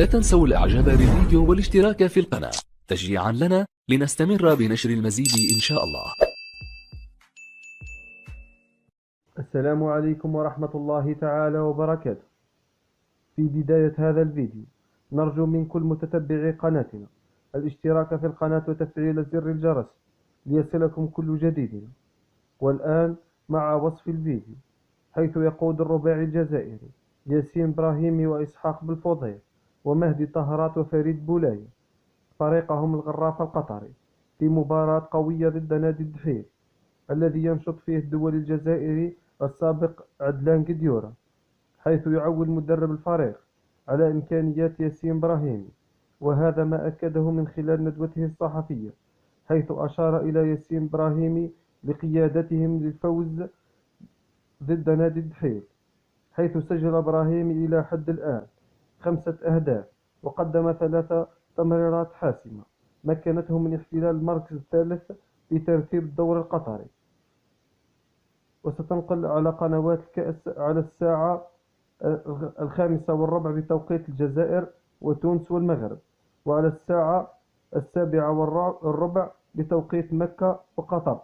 لا تنسوا الإعجاب بالفيديو والاشتراك في القناة تشجيعا لنا لنستمر بنشر المزيد إن شاء الله. السلام عليكم ورحمة الله تعالى وبركاته. في بداية هذا الفيديو نرجو من كل متتبعي قناتنا الاشتراك في القناة وتفعيل زر الجرس ليصلكم كل جديدنا. والآن مع وصف الفيديو، حيث يقود الرباعي الجزائري ياسين براهيمي وإسحاق بالفضيل ومهدي طهرات وفريد بولاية فريقهم الغراف القطري في مباراة قوية ضد نادي الدحيل الذي ينشط فيه الدولي الجزائري السابق عدلان قديورة، حيث يعول مدرب الفريق على إمكانيات ياسين براهيمي، وهذا ما أكده من خلال ندوته الصحفية، حيث أشار إلى ياسين براهيمي لقيادتهم للفوز ضد نادي الدحيل، حيث سجل إبراهيمي إلى حد الآن 5 أهداف وقدم 3 تمريرات حاسمة مكنته من احتلال المركز الثالث في ترتيب الدوري القطري. وستنقل على قنوات الكأس على الساعة 5:15 بتوقيت الجزائر وتونس والمغرب، وعلى الساعة 7:15 بتوقيت مكة وقطر.